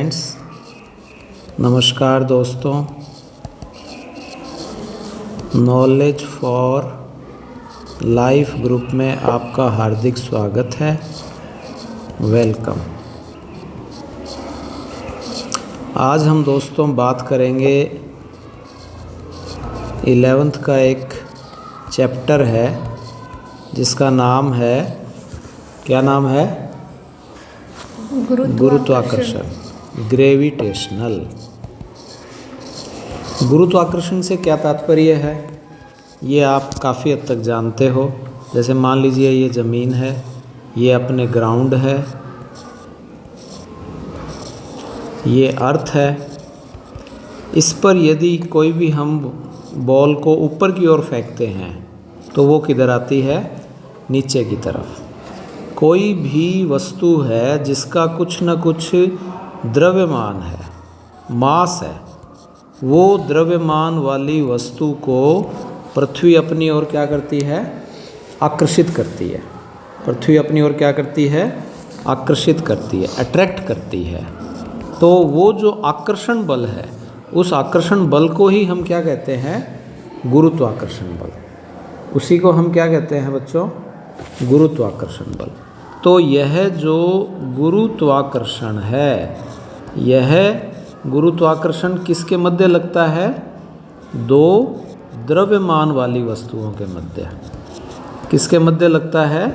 Friends, नमस्कार दोस्तों। Knowledge for life group में आपका हार्दिक स्वागत है। वेलकम। आज हम दोस्तों बात करेंगे 11th का एक चैप्टर है जिसका नाम है, क्या नाम है? गुरुत्वाकर्षण, ग्रेविटेशनल। गुरुत्वाकर्षण से क्या तात्पर्य है ये आप काफ़ी हद तक जानते हो। जैसे मान लीजिए ये ज़मीन है, ये अपने ग्राउंड है, ये अर्थ है। इस पर यदि कोई भी हम बॉल को ऊपर की ओर फेंकते हैं तो वो किधर आती है? नीचे की तरफ। कोई भी वस्तु है जिसका कुछ न कुछ द्रव्यमान है, मास है, वो द्रव्यमान वाली वस्तु को पृथ्वी अपनी ओर क्या करती है? आकर्षित करती है। पृथ्वी अपनी ओर क्या करती है? आकर्षित करती है, अट्रैक्ट करती है। तो वो जो आकर्षण बल है, उस आकर्षण बल को ही हम क्या कहते हैं? गुरुत्वाकर्षण बल। उसी को हम क्या कहते हैं बच्चों? गुरुत्वाकर्षण बल। तो यह जो गुरुत्वाकर्षण है, यह गुरुत्वाकर्षण किसके मध्य लगता है? दो द्रव्यमान वाली वस्तुओं के मध्य। किसके मध्य लगता है?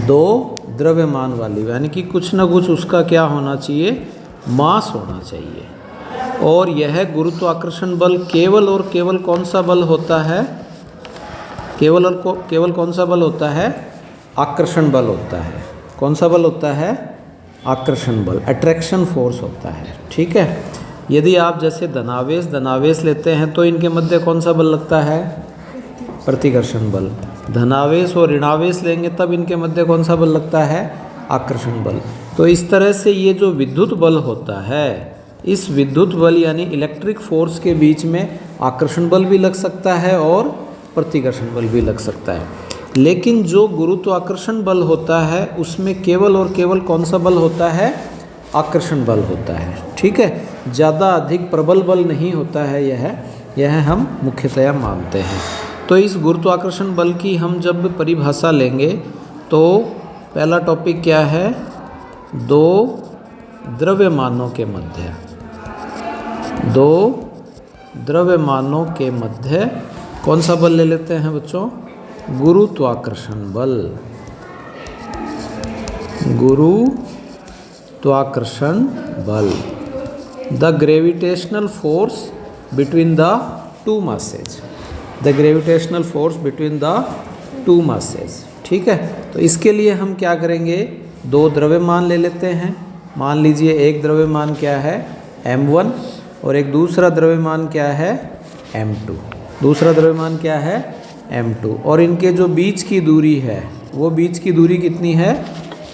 दो द्रव्यमान वाली, यानी कि कुछ न कुछ उसका क्या होना चाहिए? मास होना चाहिए। और यह गुरुत्वाकर्षण बल केवल और केवल कौन सा बल होता है? केवल कौन सा बल होता है? आकर्षण बल होता है। कौन सा बल होता है? आकर्षण बल, अट्रैक्शन फोर्स होता है। ठीक है। यदि आप जैसे धनावेश लेते हैं तो इनके मध्य कौन सा बल लगता है? प्रतिकर्षण बल। धनावेश और ऋणावेश लेंगे तब इनके मध्य कौन सा बल लगता है? आकर्षण बल। तो इस तरह से ये जो विद्युत बल होता है, इस विद्युत बल यानी इलेक्ट्रिक फोर्स के बीच में आकर्षण बल भी लग सकता है और प्रतिकर्षण बल भी लग सकता है। लेकिन जो गुरुत्वाकर्षण बल होता है उसमें केवल और केवल कौन सा बल होता है? आकर्षण बल होता है। ठीक है। ज़्यादा अधिक प्रबल बल नहीं होता है यह हम मुख्यतया मानते हैं। तो इस गुरुत्वाकर्षण बल की हम जब परिभाषा लेंगे तो पहला टॉपिक क्या है? दो द्रव्यमानों के मध्य। दो द्रव्यमानों के मध्य कौन सा बल ले लेते हैं बच्चों? गुरुत्वाकर्षण बल। गुरुत्वाकर्षण बल, the gravitational force between the two masses. The gravitational force between the two masses. ठीक है। तो इसके लिए हम क्या करेंगे? दो द्रव्यमान ले लेते हैं। मान लीजिए एक द्रव्यमान क्या है? m1 और एक दूसरा द्रव्यमान क्या है? m2। दूसरा द्रव्यमान क्या है? m2। और इनके जो बीच की दूरी है, वो बीच की दूरी कितनी है?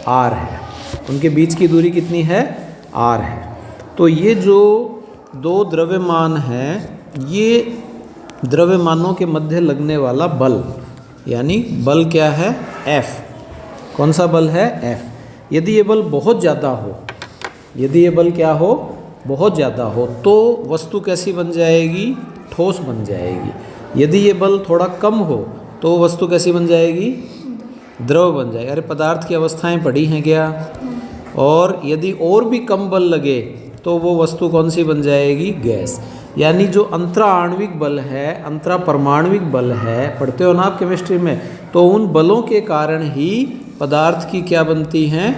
r है। उनके बीच की दूरी कितनी है? r है। तो ये जो दो द्रव्यमान हैं, ये द्रव्यमानों के मध्य लगने वाला बल, यानी बल क्या है? F। कौन सा बल है? F। यदि ये बल बहुत ज़्यादा हो, यदि ये बल क्या हो? बहुत ज़्यादा हो, तो वस्तु कैसी बन जाएगी? ठोस बन जाएगी। यदि ये बल थोड़ा कम हो तो वस्तु कैसी बन जाएगी? द्रव बन जाएगी। अरे पदार्थ की अवस्थाएं पढ़ी हैं क्या? और यदि और भी कम बल लगे तो वो वस्तु कौन सी बन जाएगी? गैस। यानी जो अंतरा आणविक बल है, अंतरा परमाणविक बल है, पढ़ते हो ना आप केमिस्ट्री में, तो उन बलों के कारण ही पदार्थ की क्या बनती हैं?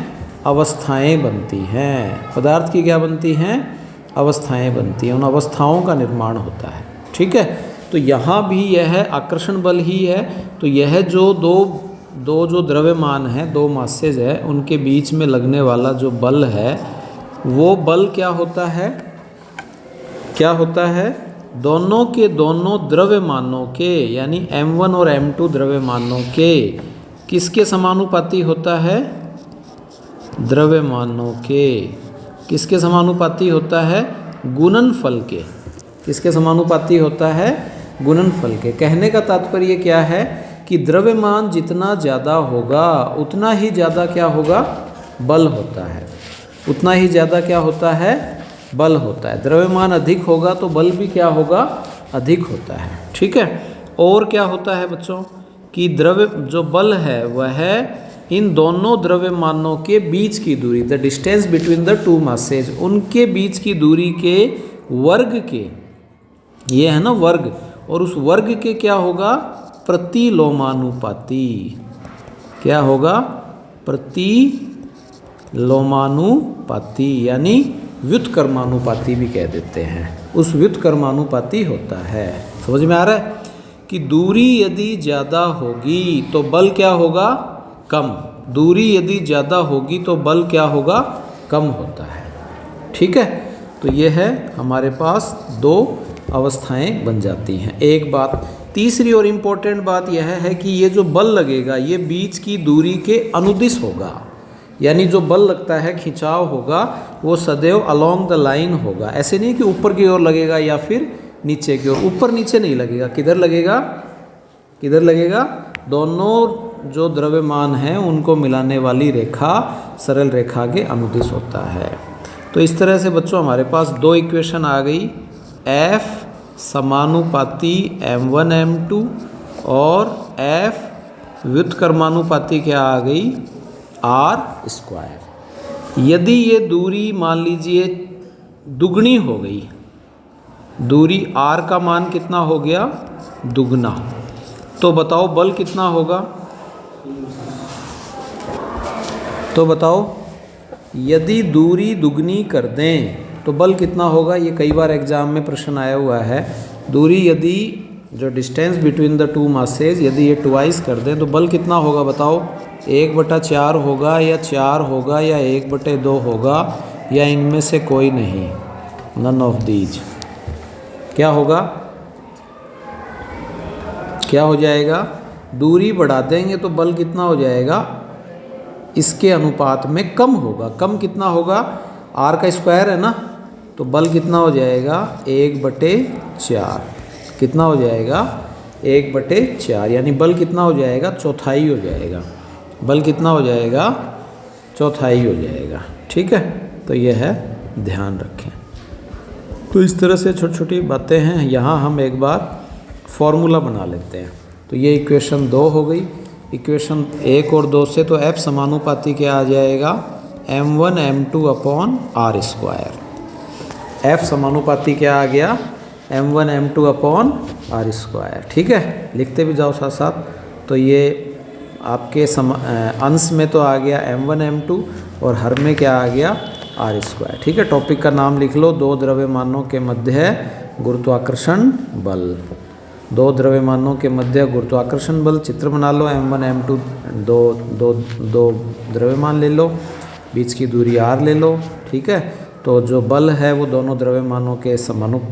अवस्थाएं बनती हैं। पदार्थ की क्या बनती हैं? अवस्थाएं बनती हैं। उन अवस्थाओं का निर्माण होता है। ठीक है। तो यहाँ भी यह आकर्षण बल ही है। तो यह जो दो जो द्रव्यमान हैं, दो मासेज है, उनके बीच में लगने वाला जो बल है, वो बल क्या होता है? क्या होता है? दोनों के दोनों द्रव्यमानों के, यानी m1 और m2 द्रव्यमानों के किसके समानुपाती होता है? द्रव्यमानों के किसके समानुपाती होता है? गुणनफल के। किसके समानुपाती होता है? गुणनफल के। कहने का तात्पर्य क्या है कि द्रव्यमान जितना ज़्यादा होगा उतना ही ज़्यादा क्या होगा? बल होता है। उतना ही ज़्यादा क्या होता है, बल होता है। द्रव्यमान अधिक होगा तो बल भी क्या होगा, अधिक होता है। ठीक है। और क्या होता है बच्चों कि जो बल है वह इन दोनों द्रव्यमानों के बीच की दूरी, the distance between the two masses, उनके बीच की दूरी के वर्ग के, ये है ना वर्ग, और उस वर्ग के क्या होगा, प्रतिलोमानुपाती। क्या होगा, प्रतिलोमानुपाती, यानी व्युत्क्रमानुपाती भी कह देते हैं। उस व्युत्क्रमानुपाती होता है। समझ में आ रहा है कि दूरी यदि ज़्यादा होगी तो बल क्या होगा, कम। दूरी यदि ज़्यादा होगी तो बल क्या होगा, कम होता है। ठीक है। तो ये है हमारे पास दो अवस्थाएं बन जाती हैं। एक बात, तीसरी और इम्पोर्टेंट बात यह है कि ये जो बल लगेगा ये बीच की दूरी के अनुदिश होगा, यानी जो बल लगता है, खिंचाव होगा, वो सदैव अलोंग द लाइन होगा। ऐसे नहीं कि ऊपर की ओर लगेगा या फिर नीचे की ओर, ऊपर नीचे नहीं लगेगा। किधर लगेगा, किधर लगेगा, दोनों जो द्रव्यमान हैं उनको मिलाने वाली रेखा सरल रेखा के अनुदिश होता है। तो इस तरह से बच्चों हमारे पास दो इक्वेशन आ गई, F समानुपाती m1 m2 और F व्युत्क्रमानुपाती क्या आ गई, r स्क्वायर। यदि ये दूरी मान लीजिए दुगनी हो गई, दूरी r का मान कितना हो गया, दुगना, तो बताओ बल कितना होगा। तो बताओ यदि दूरी दुगनी कर दें तो बल कितना होगा। ये कई बार एग्जाम में प्रश्न आया हुआ है। दूरी यदि जो distance between the two masses यदि ये ट्वाइस कर दें तो बल कितना होगा बताओ। 1/4 होगा या 4 होगा या 1/2 होगा या इनमें से कोई नहीं, नन ऑफ दीज। क्या होगा, क्या हो जाएगा, दूरी बढ़ा देंगे तो बल कितना हो जाएगा, इसके अनुपात में कम होगा। कम कितना होगा, r का स्क्वायर है ना, तो बल कितना हो जाएगा 1/4। कितना हो जाएगा 1/4, यानी बल कितना हो जाएगा, चौथाई हो जाएगा। बल कितना हो जाएगा, चौथाई हो जाएगा। ठीक है। तो यह है, ध्यान रखें। तो इस तरह से छोटी छोटी बातें हैं। यहाँ हम एक बार फॉर्मूला बना लेते हैं। तो ये इक्वेशन 2 हो गई। इक्वेशन 1 और 2 से तो F समानुपाती क्या आ जाएगा, m1 m2 upon r square. F समानुपाती क्या आ गया, m1 m2 upon r square. ठीक है, लिखते भी जाओ साथ साथ। तो ये आपके अंश में तो आ गया m1 m2 और हर में क्या आ गया, r स्क्वायर। ठीक है। टॉपिक का नाम लिख लो, दो द्रव्यमानों के मध्य है गुरुत्वाकर्षण बल। दो द्रव्यमानों के मध्य गुरुत्वाकर्षण बल, चित्र बना लो। m1 m2 दो द्रव्यमान ले लो, बीच की दूरी r ले लो। ठीक है। तो जो बल है वो दोनों द्रव्यमानों के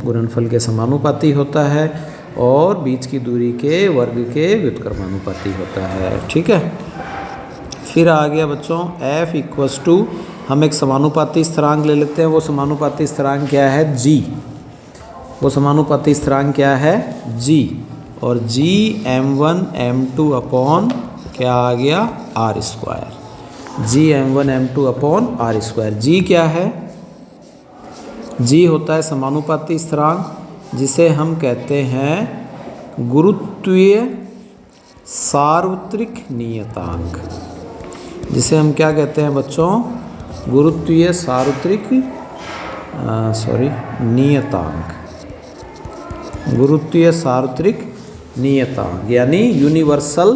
गुणनफल के समानुपाती होता है और बीच की दूरी के वर्ग के व्युत्क्रमानुपाती होता है। ठीक है। फिर आ गया बच्चों F इक्वस टू, हम एक समानुपाती स्थिरांक ले लेते हैं। वो समानुपाती स्थिरांक क्या है, g। वो समानुपाती स्थिरांक क्या है, g। और g m1 m2 अपॉन क्या आ गया, r square. g m1 m2 upon r square. g क्या है, g होता है समानुपाती स्थिरांक, जिसे हम कहते हैं गुरुत्वीय सार्वत्रिक नियतांक। जिसे हम क्या कहते हैं बच्चों, गुरुत्वीय सार्वत्रिक नियतांक। गुरुत्वीय सार्वत्रिक नियतांक यानी यूनिवर्सल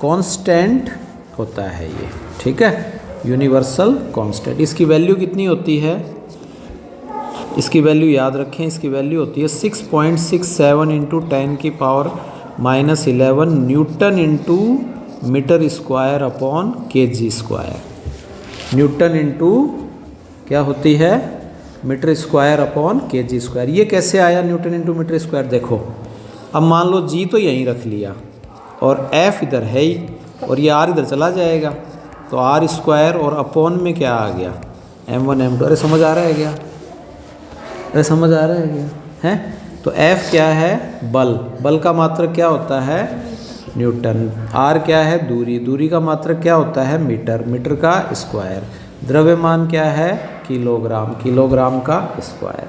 कांस्टेंट होता है ये। ठीक है, यूनिवर्सल कांस्टेंट। इसकी वैल्यू कितनी होती है, इसकी वैल्यू याद रखें, इसकी वैल्यू होती है 6.67 into 10⁻⁻11 newton into metre square upon kg square. Newton into क्या होती है, metre square upon kg square. ये कैसे आया न्यूटन इंटू मीटर स्क्वायर, देखो अब मान लो g तो यहीं रख लिया और f इधर है ही और ये r इधर चला जाएगा, तो r स्क्वायर और अपॉन में क्या आ गया, m1 m2। अरे समझ आ रहा है क्या, अरे समझ आ रहा है क्या है। तो F क्या है, बल। बल का मात्रक क्या होता है, न्यूटन। R क्या है, दूरी। दूरी का मात्रक क्या होता है, मीटर। मीटर का स्क्वायर। द्रव्यमान क्या है? किलोग्राम, किलोग्राम का स्क्वायर।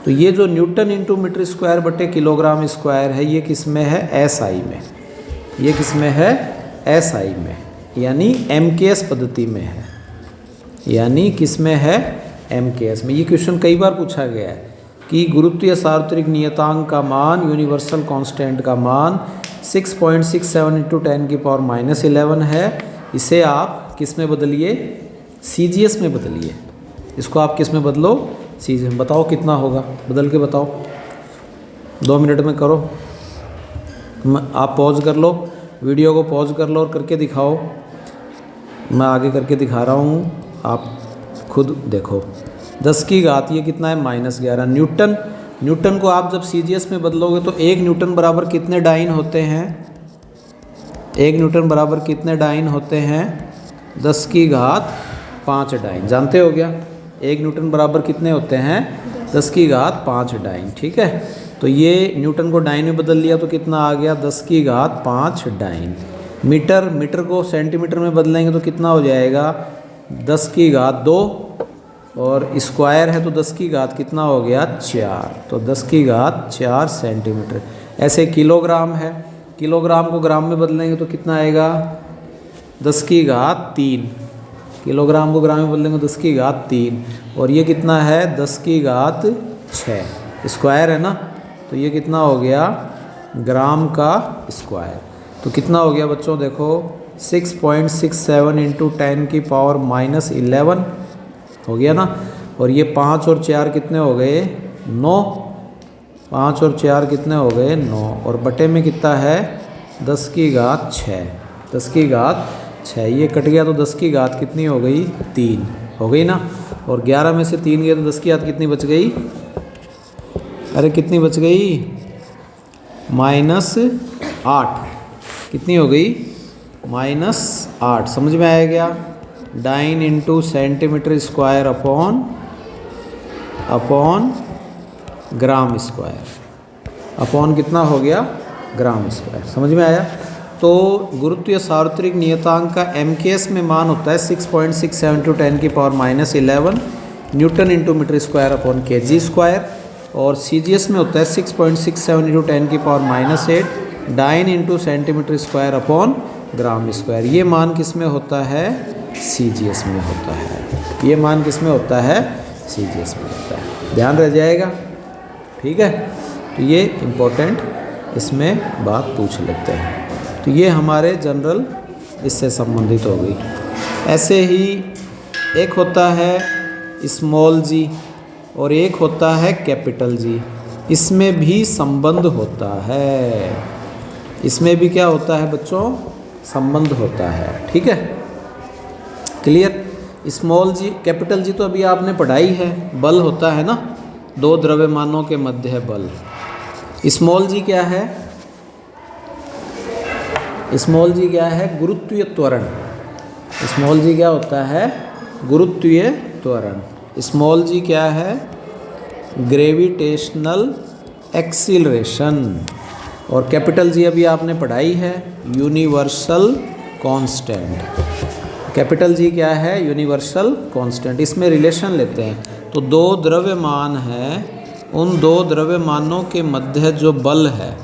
तो ये जो न्यूटन इंटू मीटर स्क्वायर बटे किलोग्राम स्क्वायर है, ये किस में है? एसआई में। ये किस में है? एसआई में, यानी एमकेएस पद्धति में है। यानी किस में है? एमकेएस में। ये क्वेश्चन कई बार पूछा गया है कि गुरुत्वीय सार्वत्रिक नियतांक का मान, यूनिवर्सल कांस्टेंट का मान 6.67 इंटू 10 की पावर -11 है। इसे आप किस में बदलिए? सीजीएस में बदलिए। इसको आप किस में बदलो? सीजीएस में। बताओ कितना होगा, बदल के बताओ। 2 मिनट में करो। आप पॉज कर लो, वीडियो को पॉज कर लो और करके दिखाओ। मैं आगे करके दिखा रहा हूँ, आप खुद देखो। 10 की घात ये कितना है? -11 न्यूटन। न्यूटन को आप जब सीजीएस में बदलोगे तो 1 न्यूटन बराबर कितने डाइन होते हैं? 1 न्यूटन बराबर कितने डाइन होते हैं? 10 की घात 5 डाइन। जानते हो क्या? 1 न्यूटन बराबर कितने होते हैं? 10 की घात 5 डाइन। ठीक है, तो ये न्यूटन को डाइन में बदल लिया तो कितना आ गया? 10 की घात 5 डाइन। मीटर, मीटर को सेंटीमीटर में बदलेंगे तो कितना हो जाएगा? 10 की घात 2, और स्क्वायर है तो 10 की घात कितना हो गया? 4। तो 10 की घात 4 सेंटीमीटर। ऐसे किलोग्राम है, किलोग्राम को ग्राम में बदलेंगे तो कितना आएगा? 10 की घात 3। किलोग्राम को ग्राम में बदलेंगे 10 की घात 3, और ये कितना है? 10 की घात 6। स्क्वायर है ना, तो ये कितना हो गया? ग्राम का स्क्वायर। तो कितना हो गया बच्चों? देखो 6.67 इंटू 10 की पावर -11 हो गया ना। और ये 5 और 4 कितने हो गए? 9। 5 और 4 कितने हो गए? 9। और बटे में कितना है? 10 की घात 6। 10 की घात 6, ये कट गया तो 10 की घात कितनी हो गई? 3 हो गई ना। और 11 में से 3 गए तो 10 की घात कितनी बच गई? अरे कितनी बच गई? -8। कितनी हो गई? -8। समझ में आया क्या? Dyne into centimetre square upon gram square, upon कितना हो गया? Gram square. समझ में आया? तो गुरुत्वीय सार्वत्रिक नियतांक का एमकेएस में मान होता है 6.67 इंटू 10 की power -11 newton into metre square upon KG square, और सीजीएस में होता है 6.67 इंटू 10 की power -8 dyne into centimetre square upon gram square. ये मान किस में होता है? सीजीएस में होता है। ये मान किस में होता है? सीजीएस में होता है। ध्यान रह जाएगा। ठीक है, तो ये इम्पोर्टेंट इसमें बात पूछ लेते हैं। तो ये हमारे जनरल इससे संबंधित हो गई। ऐसे ही एक होता है स्मॉल जी और एक होता है कैपिटल जी। इसमें भी संबंध होता है। इसमें भी क्या होता है बच्चों? संबंध होता है। ठीक है, क्लियर? स्मॉल जी, कैपिटल जी तो अभी आपने पढ़ाई है। बल होता है ना, 2 द्रव्यमानों के मध्य है बल। स्मॉल जी क्या है? स्मॉल जी क्या है? गुरुत्वीय त्वरण। स्मॉल जी क्या होता है? गुरुत्वीय त्वरण। स्मॉल जी क्या है? Gravitational acceleration. और कैपिटल जी अभी आपने पढ़ाई है, यूनिवर्सल कांस्टेंट। कैपिटल जी क्या है? Universal constant. इसमें रिलेशन लेते हैं। तो 2 द्रव्यमान हैं, उन 2 द्रव्यमानों के मध्य जो बल है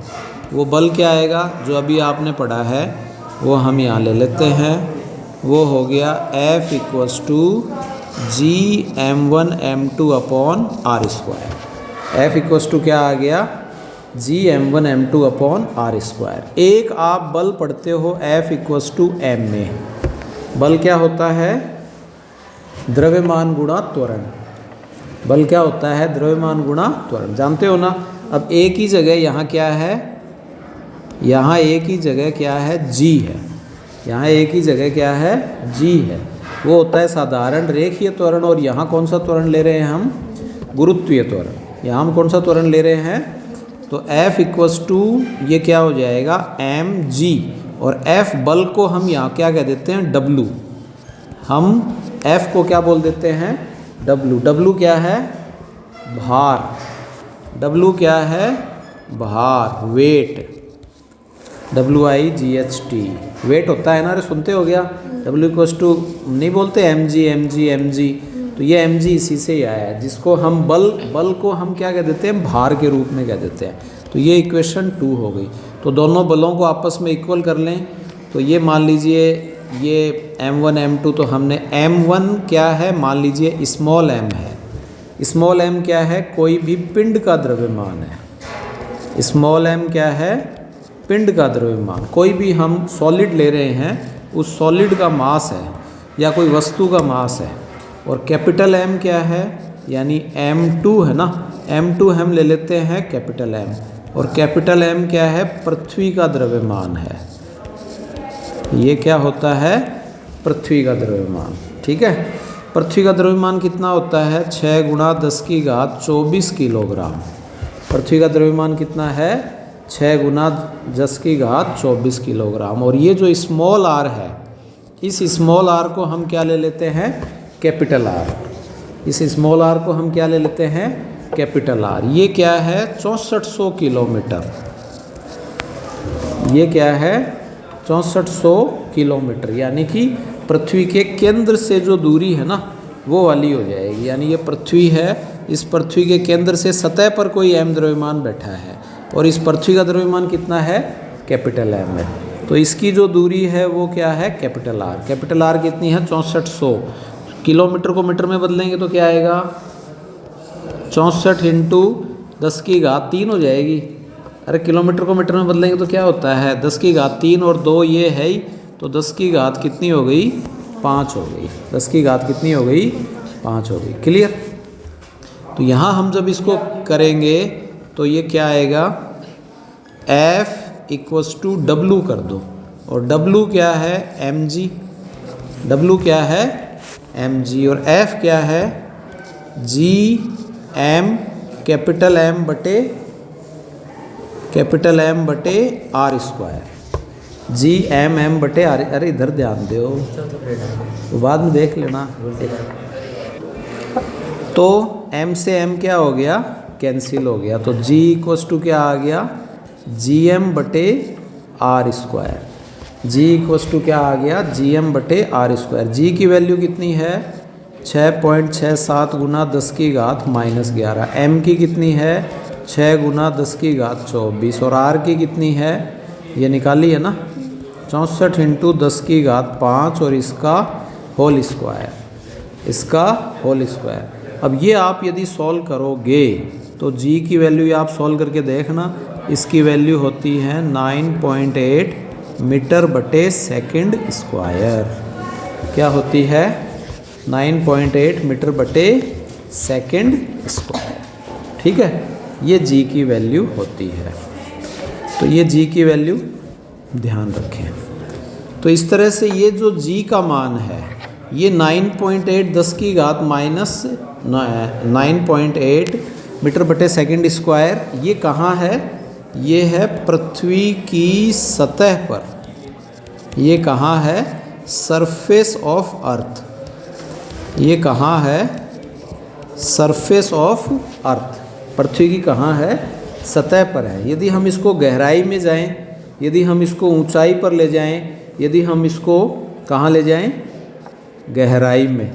वो बल क्या आएगा? जो अभी आपने पढ़ा है वो हम यहाँ ले लेते हैं। वो हो गया F = Gm1m2 upon R square. F = क्या आ गया? Gm1m2 upon R square. एक आप बल पढ़ते हो F = m में। बल क्या होता है? द्रव्यमान गुणा त्वरण। बल क्या होता है? द्रव्यमान गुणा त्वरण। जानते हो ना? अब एक ही जगह यहाँ क्या है? यहाँ एक ही जगह क्या है? G है। यहाँ एक ही जगह क्या है? G है। वो होता है साधारण रेखीय त्वरण। और यहाँ कौन सा त्वरण ले रहे हैं हम? गुरुत्वीय त्वरण। यहाँ हम कौन सा त्वरण ले रहे हैं? तो F = ये क्या हो जाएगा? mg। और F बल को हम यहाँ क्या कह देते हैं? W। हम F को क्या बोल देते हैं? W। W क्या है? भार। W क्या है? भार, वेट। WIGHT वेट होता है ना, अरे सुनते हो गया, W इक्वल्स टू नहीं बोलते mg, तो ये mg इसी से ही आया है, जिसको हम बल को हम क्या कह देते हैं, भार के रूप में कह देते हैं। तो ये इक्वेशन 2 हो गई। तो दोनों बलों को आपस में इक्वल कर लें, तो ये मान लीजिए ये m1 m2, तो हमने m1 क्या है, मान लीजिए स्मॉल m है। स्मॉल m क्या है, कोई भी पिंड का द्रव्यमान है। स्मॉल m क्या है, पिंड का द्रव्यमान। कोई भी हम सॉलिड ले रहे हैं, उस सॉलिड का मास है या कोई वस्तु का मास है। और कैपिटल M क्या है, यानी m2 है ना, m2 हम ले लेते हैं कैपिटल M, और कैपिटल M क्या है, पृथ्वी का द्रव्यमान है। ये क्या होता है, पृथ्वी का द्रव्यमान। ठीक है, पृथ्वी का द्रव्यमान कितना होता है, 6 × 10⁻24 किलोग्राम। पृथ्वी का द्रव्यमान कितना है, 6 × 10⁻24 किलोग्राम। और ये जो स्मॉल r है, इस स्मॉल r को हम क्या ले लेते हैं, कैपिटल R। इस स्मॉल r को हम क्या ले लेते हैं, कैपिटल R। ये क्या है, 6400 किलोमीटर। ये क्या है, 6400 किलोमीटर, यानी कि पृथ्वी के केंद्र से जो दूरी है ना, वो वाली हो जाएगी। यानी ये पृथ्वी है, इस पृथ्वी के केंद्र से सतह पर कोई m द्रव्यमान बैठा है, और इस पृथ्वी का द्रव्यमान कितना है, कैपिटल M है। तो इसकी जो दूरी है वो क्या है, कैपिटल R। कैपिटल R कितनी है, 6400। किलोमीटर को मीटर में बदलेंगे तो क्या आएगा, 64 × 10⁻³ हो जाएगी। अरे किलोमीटर को मीटर में बदलेंगे तो क्या होता है, 10⁻³ और 2 ये है ही, तो 10⁻³ कितनी हो गई, 5 हो गई। 10⁻³ कितनी हो गई, 5 हो गई। क्लियर। तो यहाँ हम जब इसको करेंगे तो ये क्या आएगा, F = W कर दो, और W क्या है, mg। W क्या है, mg, और F क्या है, gm कैपिटल M बटे r²। gmm बटे r। अरे इधर ध्यान दो, तो बाद में देख लेना। तो m से m क्या हो गया, कैंसिल हो गया। तो g = क्या आ गया, gm बटे r²। g = क्या आ गया, gm बटे r²। g की वैल्यू कितनी है, 6.67 × 10⁻−11। m की कितनी है, 6 × 10⁻24। और r की कितनी है, ये निकाली है ना, 64 × 10⁻5, और इसका होल स्क्वायर। अब ये आप यदि सॉल्व करोगे तो g की वैल्यू आप सॉल्व करके देखना, इसकी वैल्यू होती है 9.8 मीटर/सेकंड²। क्या होती है, 9.8 मीटर/सेकंड²। ठीक है, ये g की वैल्यू होती है। तो ये g की वैल्यू ध्यान रखें। तो इस तरह से ये जो g का मान है, ये 9.8 10⁻9.8 मीटर/सेकंड²। ये कहाँ है, ये है पृथ्वी की सतह पर। ये कहाँ है, सरफेस ऑफ अर्थ। ये कहाँ है, सरफेस ऑफ अर्थ। पृथ्वी की कहाँ है, सतह पर है। यदि हम इसको गहराई में जाएं, यदि हम इसको ऊंचाई पर ले जाएं, यदि हम इसको कहाँ ले जाएं, गहराई में,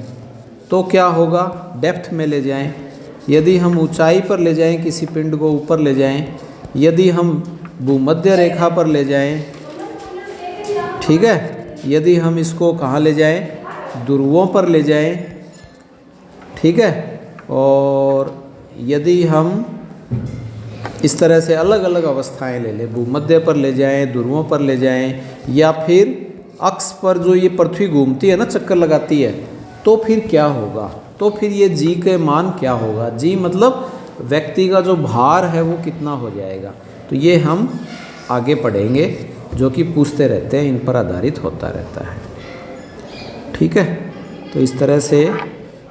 तो क्या होगा, डेप्थ में ले जाएं। यदि हम ऊंचाई पर ले जाएं, किसी पिंड को ऊपर ले जाएं, यदि हम भूमध्य रेखा पर ले जाएं, ठीक है, यदि हम इसको कहाँ ले जाएं, ध्रुवों पर ले जाएं, ठीक है, और यदि हम इस तरह से अलग अलग अवस्थाएं ले लें, भूमध्य पर ले जाएं, ध्रुवों पर ले जाएं, या फिर अक्ष पर जो ये पृथ्वी घूमती है ना, चक्कर लगाती है, तो फिर क्या होगा, तो फिर ये जी के मान क्या होगा। जी मतलब व्यक्ति का जो भार है वो कितना हो जाएगा। तो ये हम आगे पढ़ेंगे, जो कि पूछते रहते हैं, इन पर आधारित होता रहता है। ठीक है, तो इस तरह से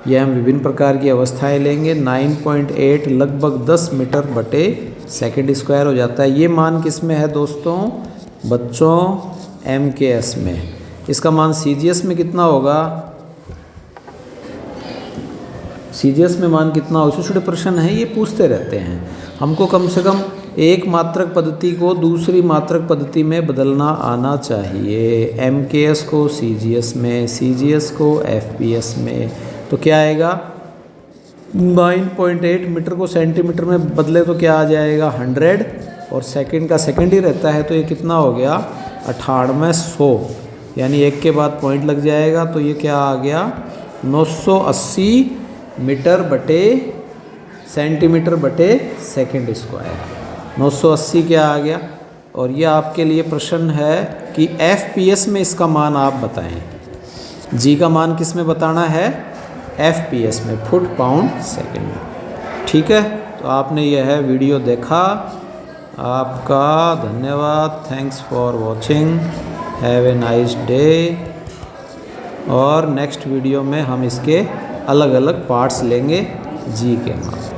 ये हम विभिन्न प्रकार की अवस्थाएं लेंगे। 9.8 लगभग 10 मीटर/सेकंड² हो जाता है। ये मान किस में है दोस्तों, बच्चों, MKS में। इसका मान CGS में कितना होगा, CGS में मान कितना हो, छोटे छोटे प्रश्न हैं, ये पूछते रहते हैं। हमको कम से कम एक मात्रक पद्धति को दूसरी मात्रक पद्धति में बदलना आना चाहिए। MKS को CGS में, CGS को FPS में। तो क्या आएगा, 9.8 मीटर को सेंटीमीटर में बदले तो क्या आ जाएगा 100, और सेकंड का सेकंड ही रहता है, तो ये कितना हो गया 9800, यानी एक के बाद पॉइंट लग जाएगा, तो ये क्या आ गया 980 मीटर बटे सेंटीमीटर बटे सेकंड स्क्वायर। 980 क्या आ गया। और ये आपके लिए प्रश्न है कि FPS में इसका मान आप बताएं। G का मान किस में बताना है, FPS में, फुट पाउंड सेकंड में। ठीक है, तो आपने यह वीडियो देखा, आपका धन्यवाद। Thanks for watching, have a nice day. और नेक्स्ट वीडियो में हम इसके अलग अलग पार्ट्स लेंगे G के मान।